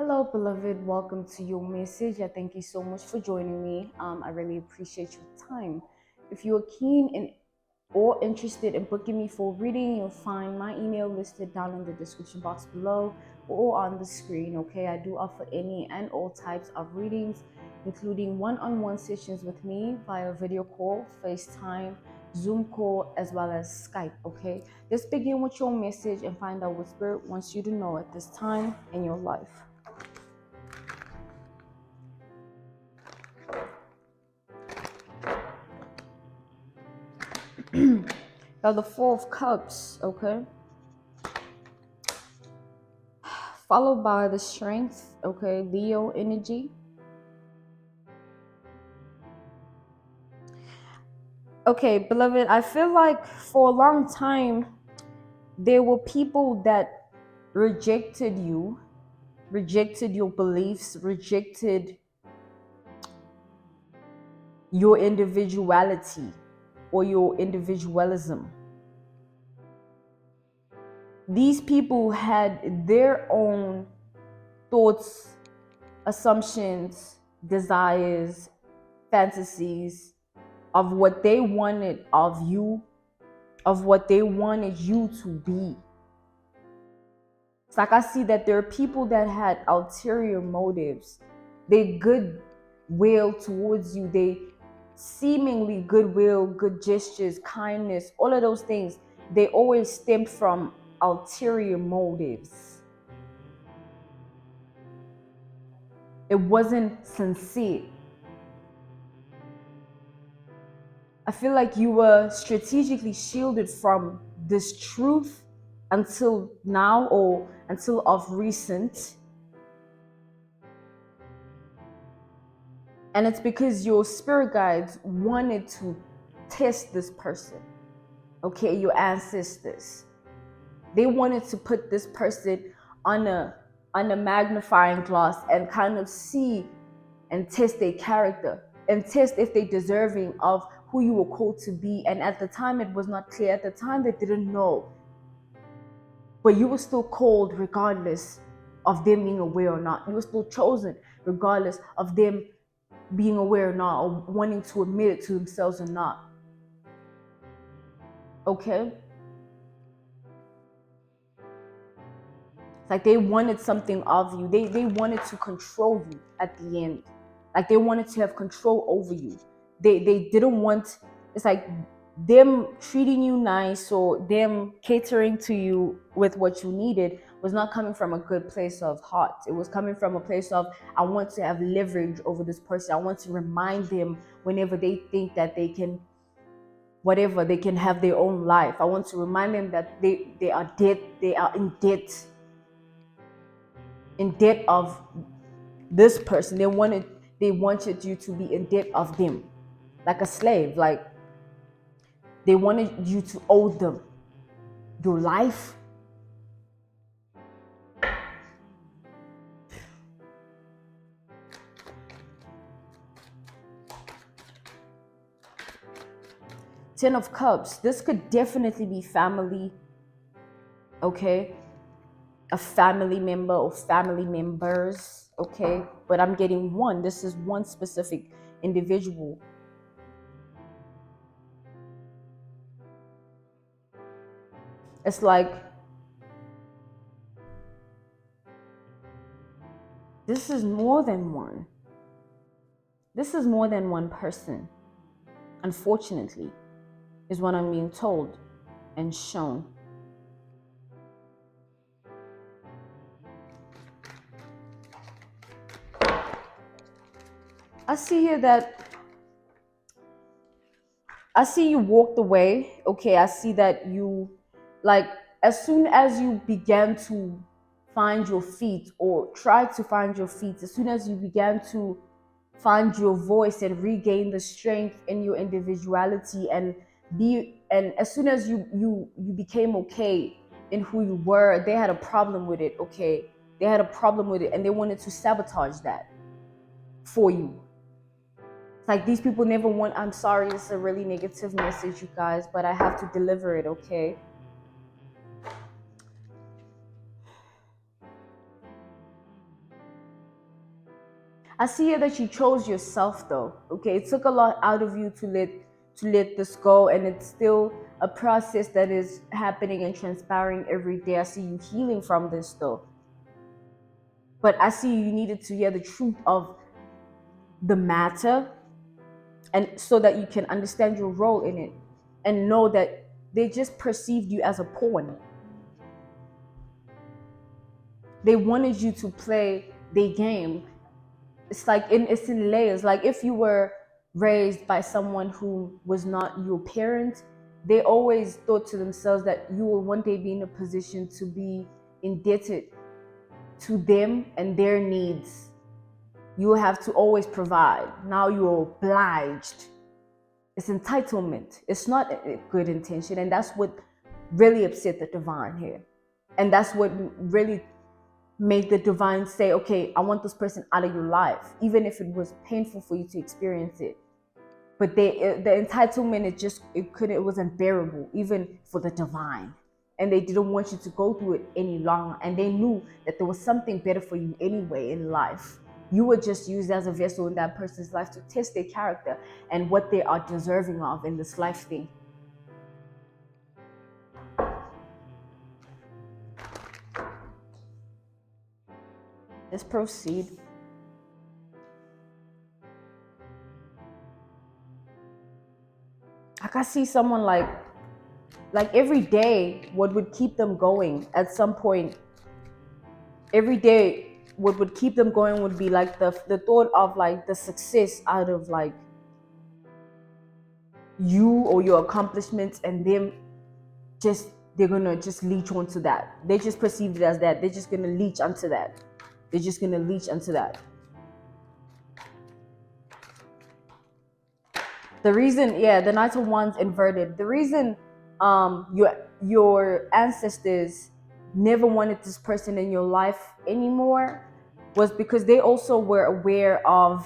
Hello, beloved. Welcome to your message. I thank you so much for joining me. I really appreciate your time. If you're keen and or interested in booking me for reading, you'll find my email listed down in the description box below or on the screen. Okay, I do offer any and all types of readings, including one-on-one sessions with me via video call, FaceTime, Zoom call, as well as Skype. Okay, let's begin with your message and find out what Spirit wants you to know at this time in your life. Now the Four of Cups, okay? Followed by the Strength, okay? Leo energy. Okay, beloved, I feel like for a long time, there were people that rejected you, rejected your beliefs, rejected your individuality or your individualism. These people had their own thoughts, assumptions, desires, fantasies of what they wanted of you, of what they wanted you to be. It's like I see that there are people that had ulterior motives. They goodwill towards you. They seemingly goodwill, good gestures, kindness, all of those things. They always stem from ulterior motives. It wasn't sincere. I feel like you were strategically shielded from this truth until now or until of recent. And it's because your spirit guides wanted to test this person, okay, your ancestors. They wanted to put this person on a magnifying glass and kind of see and test their character and test if they're deserving of who you were called to be. And at the time, it was not clear. At the time, they didn't know. But you were still called regardless of them being aware or not. You were still chosen regardless of them being aware or not, or wanting to admit it to themselves or not. Okay? It's like they wanted something of you. They wanted to control you at the end. Like they wanted to have control over you. They didn't want, it's like them treating you nice or them catering to you with what you needed was not coming from a good place of heart. It was coming from a place of, I want to have leverage over this person. I want to remind them whenever they think that they can, whatever, they can have their own life. I want to remind them that they are in debt of this person. They wanted you to be in debt of them, like a slave. Like they wanted you to owe them your life. Ten of Cups. This could definitely be family, okay? A family member or family members, okay? But I'm getting one. This is one specific individual. It's like this is more than one. This is more than one person, unfortunately, is what I'm being told and shown. I see here that I see you walked away. Okay, I see that you, like, as soon as you began to find your feet or try to find your feet, as soon as you began to find your voice and regain the strength in your individuality and as soon as you became okay in who you were, they had a problem with it. Okay, they had a problem with it and they wanted to sabotage that for you. It's like these people never want, I'm sorry, this is a really negative message, you guys, but I have to deliver it, okay? I see here that you chose yourself though. Okay, it took a lot out of you to let this go, and it's still a process that is happening and transpiring every day. I see you healing from this though. But I see you needed to hear the truth of the matter, and so that you can understand your role in it and know that they just perceived you as a pawn. They wanted you to play their game. It's in layers. Like if you were raised by someone who was not your parent, they always thought to themselves that you will one day be in a position to be indebted to them and their needs. You will have to always provide. Now you're obliged. It's entitlement. It's not a good intention, and that's what really upset the divine here. And that's what really made the divine say, okay, I want this person out of your life, even if it was painful for you to experience it. But the entitlement, it was unbearable, even for the divine. And they didn't want you to go through it any longer. And they knew that there was something better for you anyway in life. You were just used as a vessel in that person's life to test their character and what they are deserving of in this life thing. Let's proceed. Like I see someone like every day, what would keep them going at some point, every day, what would keep them going would be like the thought of like the success out of like you or your accomplishments, and them just, they're gonna just leech onto that. They just perceived it as that. They're just gonna leech onto that. They're just gonna leech onto that. The reason, yeah, the Knight of Wands inverted. The reason your ancestors never wanted this person in your life anymore was because they also were aware of,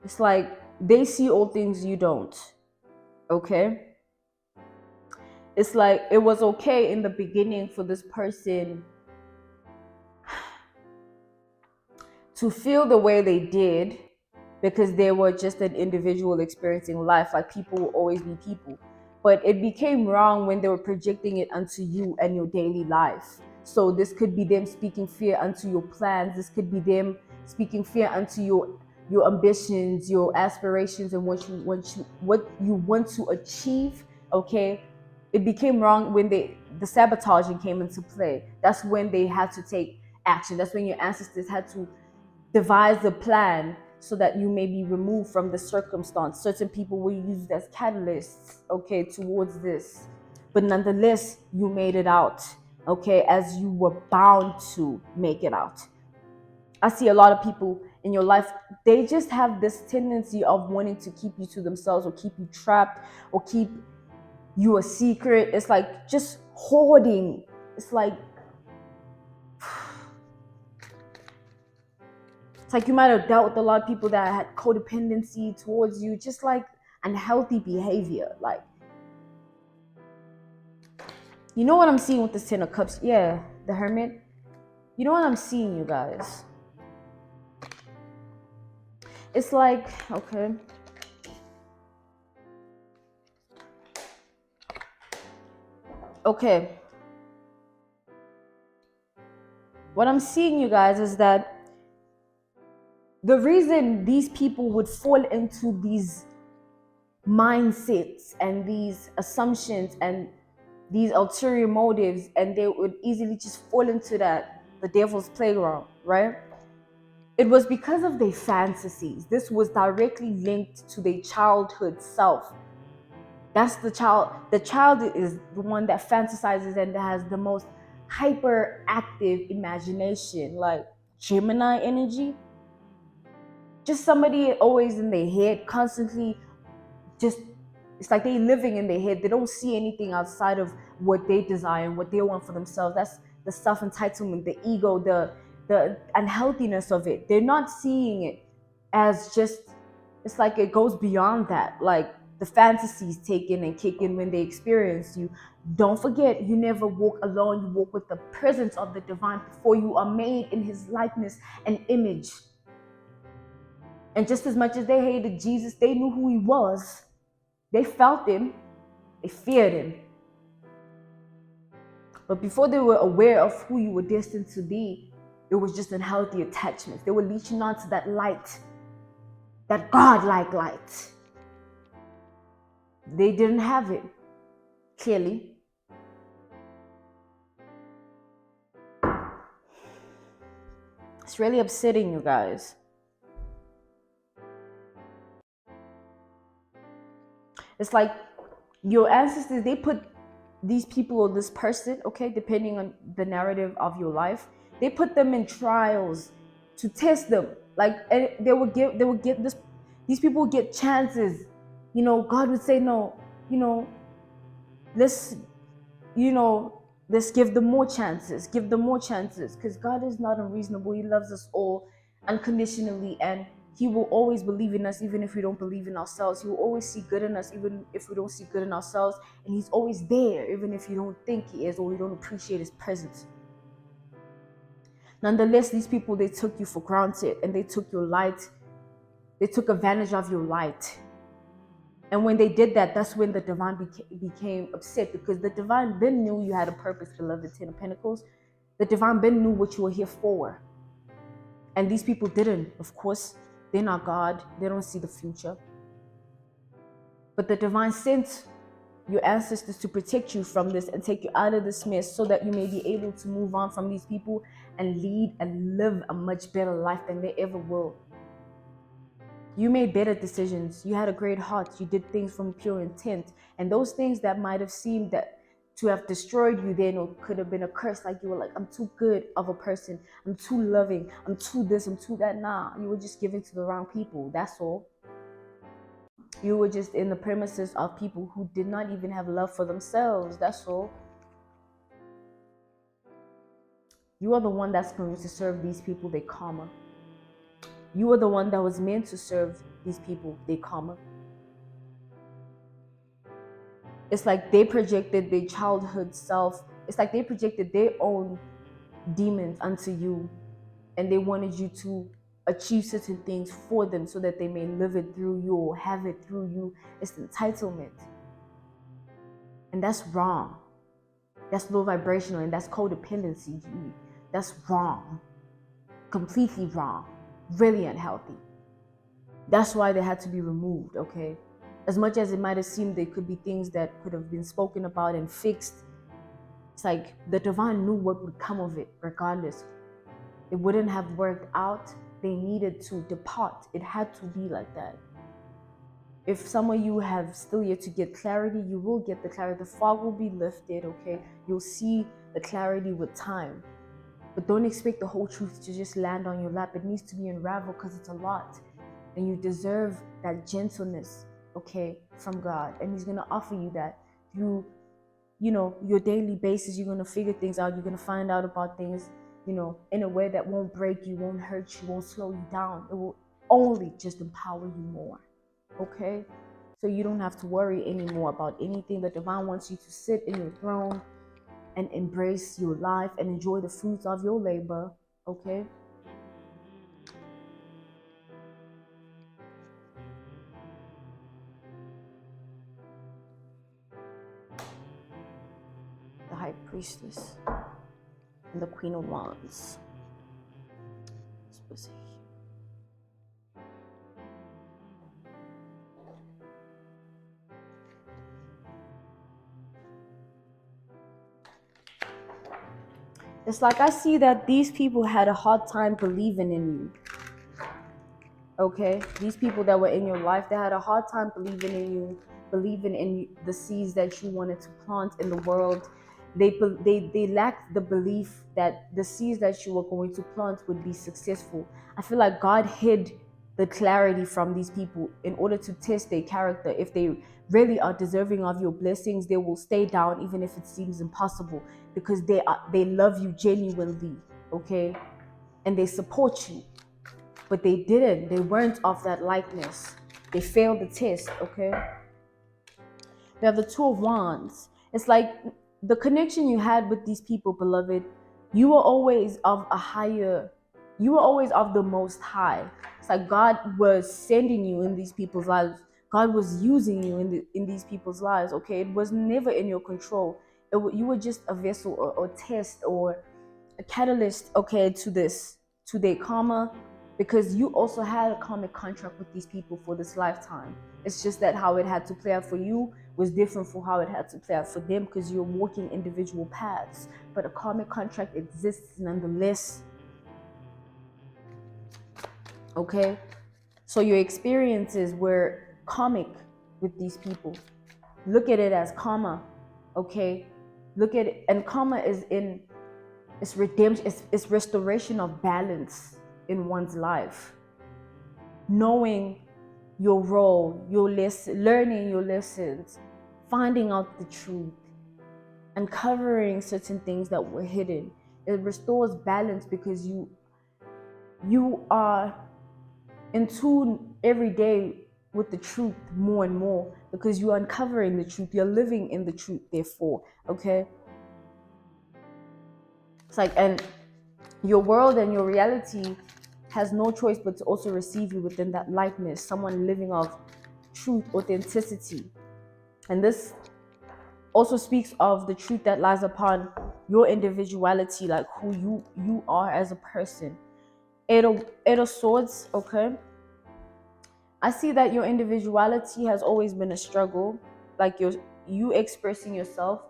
it's like they see all things you don't. Okay? It's like it was okay in the beginning for this person to feel the way they did, because they were just an individual experiencing life. Like people will always be people. But it became wrong when they were projecting it onto you and your daily life. So this could be them speaking fear onto your plans. This could be them speaking fear onto your ambitions, your aspirations, and what you want to achieve. Okay. It became wrong when the sabotaging came into play. That's when they had to take action. That's when your ancestors had to devise a plan so that you may be removed from the circumstance. Certain people were used as catalysts, okay, towards this. But nonetheless, you made it out, okay, as you were bound to make it out. I see a lot of people in your life, they just have this tendency of wanting to keep you to themselves, or keep you trapped, or keep you a secret. It's like just hoarding. It's like it's like you might have dealt with a lot of people that had codependency towards you, just like unhealthy behavior. Like, you know what I'm seeing with this Ten of Cups? Yeah, the Hermit. You know what I'm seeing, you guys? It's like, okay. Okay. What I'm seeing, you guys, is that the reason these people would fall into these mindsets and these assumptions and these ulterior motives, and they would easily just fall into that, the devil's playground, right? It was because of their fantasies. This was directly linked to their childhood self. That's the child. The child is the one that fantasizes and that has the most hyperactive imagination, like Gemini energy. Just somebody always in their head, constantly just, it's like they living in their head. They don't see anything outside of what they desire and what they want for themselves. That's the self-entitlement, the ego, the unhealthiness of it. They're not seeing it as just, it's like it goes beyond that. Like the fantasies take in and kick in when they experience you. Don't forget, you never walk alone. You walk with the presence of the divine, before you are made in his likeness and image. And just as much as they hated Jesus, they knew who he was. They felt him. They feared him. But before they were aware of who you were destined to be, it was just unhealthy attachments. They were leeching onto that light, that God-like light. They didn't have it, clearly. It's really upsetting, you guys. It's like your ancestors, they put these people or this person, okay, depending on the narrative of your life, they put them in trials to test them. Like, and they would get this, these people would get chances. You know, God would say, no, you know, let's, you know, let's give them more chances, because God is not unreasonable. He loves us all unconditionally, and he will always believe in us even if we don't believe in ourselves. He will always see good in us even if we don't see good in ourselves, and he's always there even if you don't think he is or you don't appreciate his presence. Nonetheless, these people, they took you for granted, and they took your light. They took advantage of your light. And when they did that, that's when the divine became upset, because the divine then knew you had a purpose, beloved Ten of Pentacles. The divine then knew what you were here for. And these people didn't. Of course, they're not God. They don't see the future. But the divine sent your ancestors to protect you from this and take you out of this mess, so that you may be able to move on from these people and lead and live a much better life than they ever will. You made better decisions. You had a great heart. You did things from pure intent. And those things that might have seemed that to have destroyed you then, or could have been a curse, like you were like, I'm too good of a person, I'm too loving, I'm too this, I'm too that. Nah, you were just giving to the wrong people. That's all. You were just in the premises of people who did not even have love for themselves. That's all. You are the one that's going to serve these people their karma. You are the one that was meant to serve these people their karma. It's like they projected their childhood self. It's like they projected their own demons onto you, and they wanted you to achieve certain things for them so that they may live it through you or have it through you. It's entitlement. And that's wrong. That's low vibrational, and that's codependency. That's wrong. Completely wrong. Really unhealthy. That's why they had to be removed, okay? As much as it might have seemed there could be things that could have been spoken about and fixed, it's like the divine knew what would come of it regardless. It wouldn't have worked out. They needed to depart. It had to be like that. If some of you have still yet to get clarity, you will get the clarity. The fog will be lifted, okay? You'll see the clarity with time. But don't expect the whole truth to just land on your lap. It needs to be unraveled, because it's a lot. And you deserve that gentleness, okay, from God. And he's going to offer you that through, you know, your daily basis. You're going to figure things out. You're going to find out about things, you know, in a way that won't break you, won't hurt you, won't slow you down. It will only just empower you more, okay? So you don't have to worry anymore about anything. The divine wants you to sit in your throne and embrace your life and enjoy the fruits of your labor, okay? The High Priestess and the Queen of Wands. It's like I see that these people had a hard time believing in you. Okay? These people that were in your life, they had a hard time believing in you, believing in the seeds that you wanted to plant in the world. They lacked the belief that the seeds that you were going to plant would be successful. I feel like God hid the clarity from these people in order to test their character. If they really are deserving of your blessings, they will stay down even if it seems impossible, because they love you genuinely, okay? And they support you. But they didn't. They weren't of that likeness. They failed the test, okay? We have the Two of Wands. It's like the connection you had with these people, beloved, you were always of a higher, you were always of the Most High. It's It's like God was sending you in these people's lives. God was using you in these people's lives. Okay, it was never in your control. You were just a vessel or test or a catalyst. Okay, to this, to their karma, because you also had a karmic contract with these people for this lifetime. It's just that how it had to play out for you was different for how it had to play out for them, because you're walking individual paths. But a karmic contract exists nonetheless. Okay, so your experiences were karmic with these people. Look at it as karma. Okay, look at it, and karma is in, it's redemption, it's restoration of balance in one's life. Knowing your role, your lesson, learning your lessons, finding out the truth, uncovering certain things that were hidden. It restores balance because you are in tune every day with the truth more and more, because you are uncovering the truth, you're living in the truth, therefore. Okay, it's like, and your world and your reality has no choice but to also receive you within that likeness, someone living of truth, authenticity. And this also speaks of the truth that lies upon your individuality, like who you are as a person. Eight of Swords. Okay, I see that your individuality has always been a struggle. Like you expressing yourself,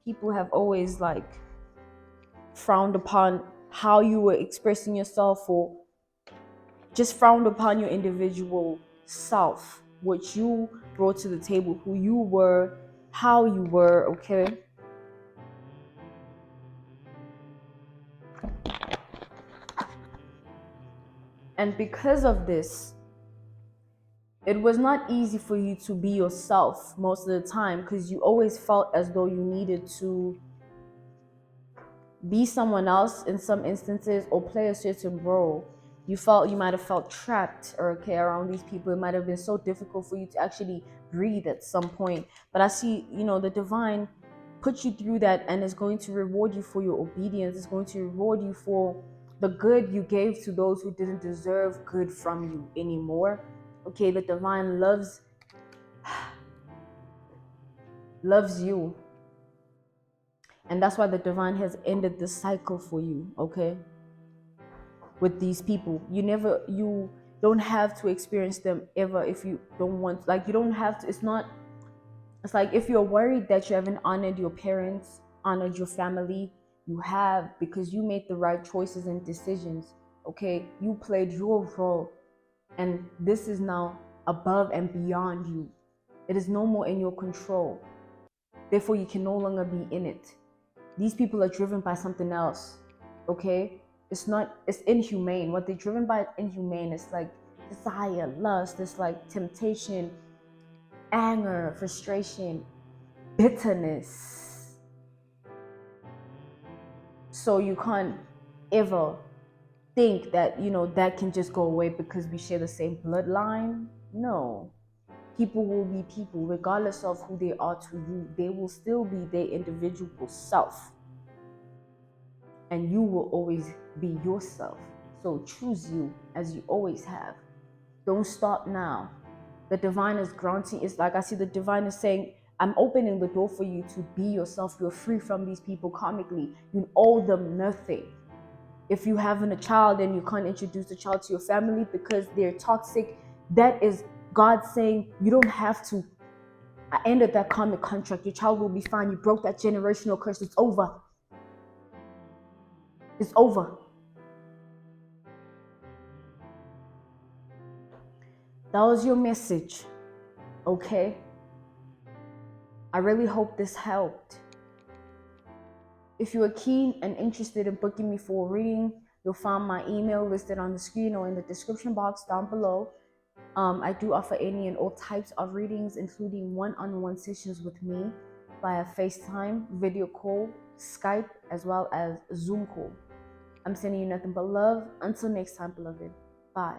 people have always like frowned upon how you were expressing yourself, or just frowned upon your individual self, what you brought to the table, who you were, how you were. Okay, and because of this, it was not easy for you to be yourself most of the time, because you always felt as though you needed to be someone else in some instances, or play a certain role. You might have felt trapped, or okay, around these people. It might have been so difficult for you to actually breathe at some point. But I see, the divine put you through that, and is going to reward you for your obedience. It's going to reward you for the good you gave to those who didn't deserve good from you anymore. Okay, the divine loves you, and that's why the divine has ended the cycle for you. Okay, with these people, you don't have to experience them ever if you don't want. Like, you don't have to. It's like, if you're worried that you haven't honored your parents, honored your family, you have, because you made the right choices and decisions. Okay, you played your role, and this is now above and beyond you. It is no more in your control, therefore you can no longer be in it. These people are driven by something else. Okay, it's inhumane. What they're driven by is inhumane. It's like desire, lust, it's like temptation, anger, frustration, bitterness. So you can't ever think that that can just go away because we share the same bloodline. No, people will be people regardless of who they are to you. They will still be their individual self, and you will always be yourself. So choose you as you always have. Don't stop now. The divine is granting. It's like, I see the divine is saying, I'm opening the door for you to be yourself. You're free from these people karmically. You owe them nothing. If you having a child and you can't introduce the child to your family because they're toxic, that is God saying, you don't have to. I ended that karmic contract. Your child will be fine. You broke that generational curse. It's over. It's over. That was your message. Okay? I really hope this helped. If you are keen and interested in booking me for a reading, you'll find my email listed on the screen or in the description box down below. I do offer any and all types of readings, including one-on-one sessions with me via FaceTime, video call, Skype, as well as Zoom call. I'm sending you nothing but love. Until next time, beloved. Bye.